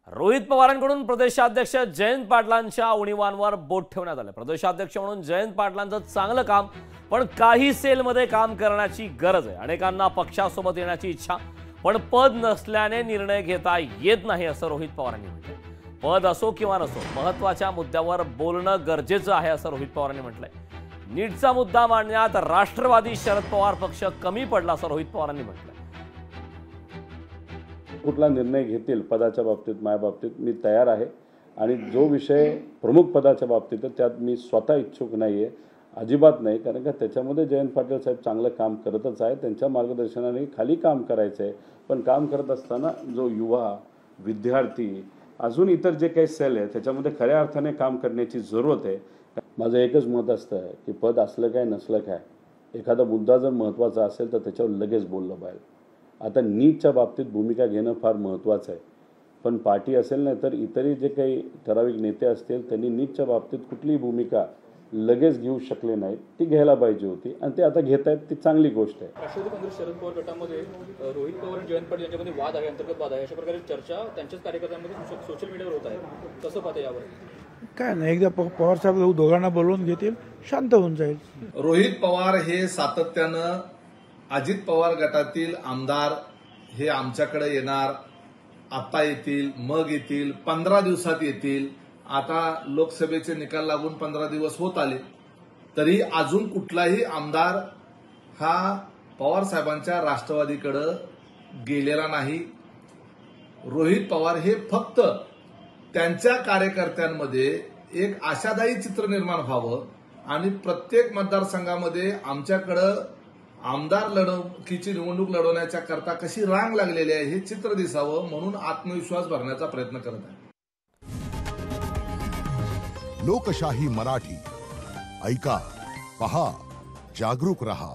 रोहित पवारांकडून प्रदेशाध्यक्ष जयंत पाटलांच्या उणीवांवर बोट ठेवण्यात आले। प्रदेशाध्यक्ष म्हणून जयंत पाटलांचं चांगलं काम, पण काही सेलमध्ये काम करण्याची गरज आहे। अनेकांना पक्षासोबत येण्याची इच्छा, पण पद नसल्याने निर्णय घेता येत नाही असं रोहित पवारांनी म्हटलंय। पद असो किंवा नसो, महत्त्वाच्या मुद्द्यावर बोलणं गरजेचं आहे असं रोहित पवारांनी म्हटलंय। नीटचा मुद्दा मांडण्यात राष्ट्रवादी शरद पवार पक्ष कमी पडला असं रोहित पवारांनी म्हटलंय। कुठला निर्णय घेतील पदाच्या बाबतीत, माझ्या बाबतीत मी तयार आहे आणि जो विषय प्रमुख पदाच्या बाबतीत त्यात मी स्वतः इच्छुक नाहीये, अजिबात नाही। कारण का त्याच्यामध्ये जयंत पाटील साहेब चांगलं काम करतच आहे, त्यांच्या मार्गदर्शनाने खाली काम करायचं आहे। पण काम करत असताना जो युवा, विद्यार्थी, अजून इतर जे काही सेल आहे त्याच्यामध्ये खऱ्या अर्थाने काम करण्याची जरूरत आहे। माझं एकच मत असतं की पद असलं काय नसलं काय, एखादा मुद्दा जर महत्त्वाचा असेल तर त्याच्यावर लगेच बोललं पाहिजे। आता नीटच्या बाबतीत भूमिका घेणं फार महत्त्वाचं आहे, पण पार्टी असेल ना तर इतरही जे काही ठराविक नेते असतील त्यांनी नीटच्या बाबतीत कुठलीही भूमिका लगेच घेऊ शकले नाही, ती घ्यायला पाहिजे होती आणि ते आता घेत आहेत, ती चांगली गोष्ट आहे। राष्ट्रवादी काँग्रेस शरद पवार गटामध्ये रोहित पवार आणि जयंत पाटील यांच्यामध्ये वाद आहे, अंतर्गत वाद आहे, अशा प्रकारे चर्चा त्यांच्याच कार्यकर्त्यांमध्ये सोशल मीडियावर होत आहे। कसं पाहता यावर? काय नाही, एकदा पवार साहेब दोघांना बोलवून घेतील, शांत होऊन जाईल। रोहित पवार हे सातत्यानं अजित पवार गटातील आमदार हे आमच्याकडे येणार, आता येतील, मग येतील, 15 दिवसात येतील। आता लोकसभेचे निकाल लागून 15 दिवस होत आले, तरी अजून कुठलाही आमदार हा पवार साहेबांच्या राष्ट्रवादीकडे गेलेला नाही। रोहित पवार हे फक्त त्यांच्या कार्यकर्त्यांमध्ये एक आशादायी चित्र निर्माण व्हावं आणि प्रत्येक मतदारसंघामध्ये आमच्याकडं आमदार लढवणुकीची निवडणूक लढवण्याच्या करता कशी रांग लागलेली आहे हे चित्र दिसावं म्हणून आत्मविश्वास भरण्याचा प्रयत्न करत आहे। लोकशाही मराठी ऐका, पहा, जागरूक रहा।